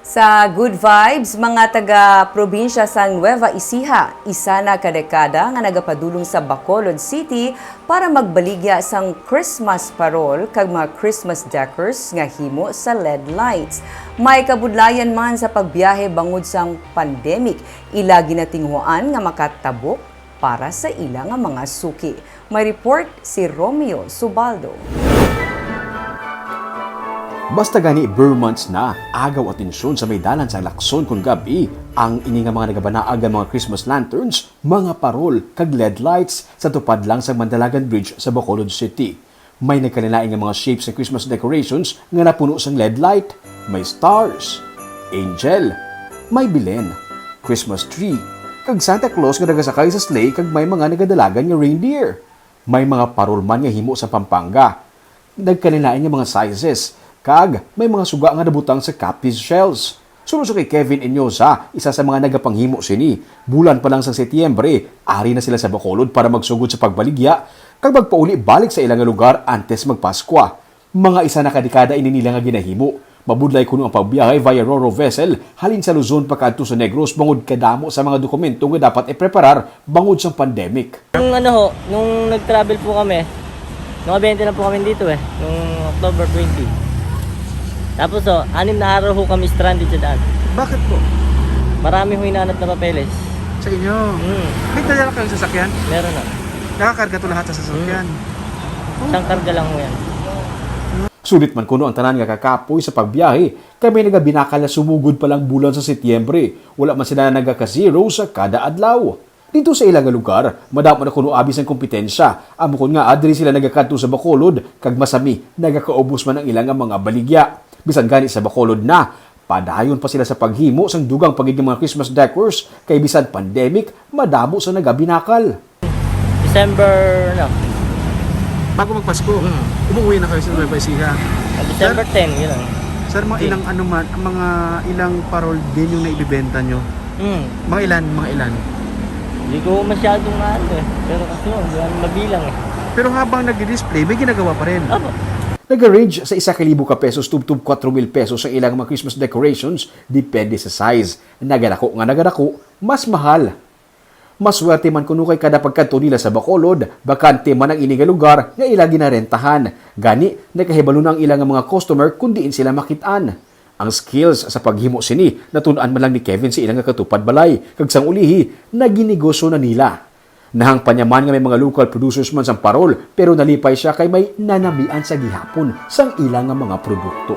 Sa Good Vibes, mga taga-probinsya sa Nueva Ecija, isa na kadekada nga nagapadulong sa Bacolod City para magbaligya sang Christmas parol kag mga Christmas decors nga himo sa LED lights. May kabudlayan man sa pagbiyahe bangod sang pandemic, ila ginatinghuan nga makatabok para sa ila nga mga suki. May report si Romeo Subaldo. Basta gani months na, agaw atensyon sa may dalan sa Lacson kung gabi ang ini nga mga nagabanaag ang mga Christmas lanterns, mga parol, kag LED lights sa tupad lang sa Mandalagan Bridge sa Bacolod City. May nagkanilaing nga mga shapes sa Christmas decorations nga napuno sang LED light. May stars, angel, may bilen, Christmas tree, kag Santa Claus nga nagasakay sa sleigh kag may mga nagadalagan nga reindeer. May mga parol man nga himo sa Pampanga. Nagkanilaing nga mga sizes, kag may mga suga nga nabutang sa Capiz shells. Sunod kay Kevin Inyosa, isa sa mga nagapanghimo sini. Bulan pa lang sa Setyembre, ari na sila sa Bacolod para magsugod sa pagbaligya kag magpauli balik sa ilang lugar antes magpaskwa. Mga isa na kadekada ini nila nga ginahimo. Mabudlay kuno ang pagbiyahe via Roro vessel halin sa Luzon pakadto sa Negros bangod kadamo sa mga dokumento nga dapat ipreparar bangod sa pandemic. Nung nag-travel po kami, nung 20 na po kami dito nung October 20. Tapos 6 na araw ho kami stranded sa daan. Bakit po? Marami ho hinahanap na papeles. Sa inyo? May dala kayong sasakyan? Meron na. Nakakarga to lahat sa sasakyan? Isang karga lang ho yan. Sulit man kuno ang tanan nga kakapoy sa pagbiyahe, kay may nagabinakal na sumugod pa lang bulan sa Setyembre. Wala man sila nagaka-zero sa kada adlaw. Dito sa ilang lugar, madamo na kuno abis ang kompetensya. Amo nga adri sila nagakadto sa Bacolod, kag masami nagakaubos man ang ilang mga baligya. Bisan gani sa Bacolod na, padayon pa sila sa paghimo sang dugang pagiging mga Christmas decors, kay bisan pandemic, madamo sa nagabinakal. December Bago magpasko, umuwi na kayo sa Nueva Ecija. December 10, yun lang. Sir, mga ilang mga ilang parol din yung naibibenta nyo? Mga ilan? Hindi ko masyadong pero kasi hindi namin mabilang Pero habang nag-display, may ginagawa pa rin. Opo. Nag-range sa 1,000 ka pesos tubtub 4,000 pesos ang ilang mga Christmas decorations, depende sa size. Nagadako, mas mahal. Maswerte man kuno kay kada pagkadto nila sa Bacolod, bakante man ang iniga lugar nga ila ginarentahan. Gani, nakahibalo na ang ilang mga customer kung diin sila makitaan. Ang skills sa paghimo sini, natun-an man lang ni Kevin sa ilang katupad balay, kag sang ulihi, naginegosyo na nila. Nahang panyaman nga may mga local producers man sang parol, pero nalipay siya kay may nanamian sa gihapon sang ilang mga produkto.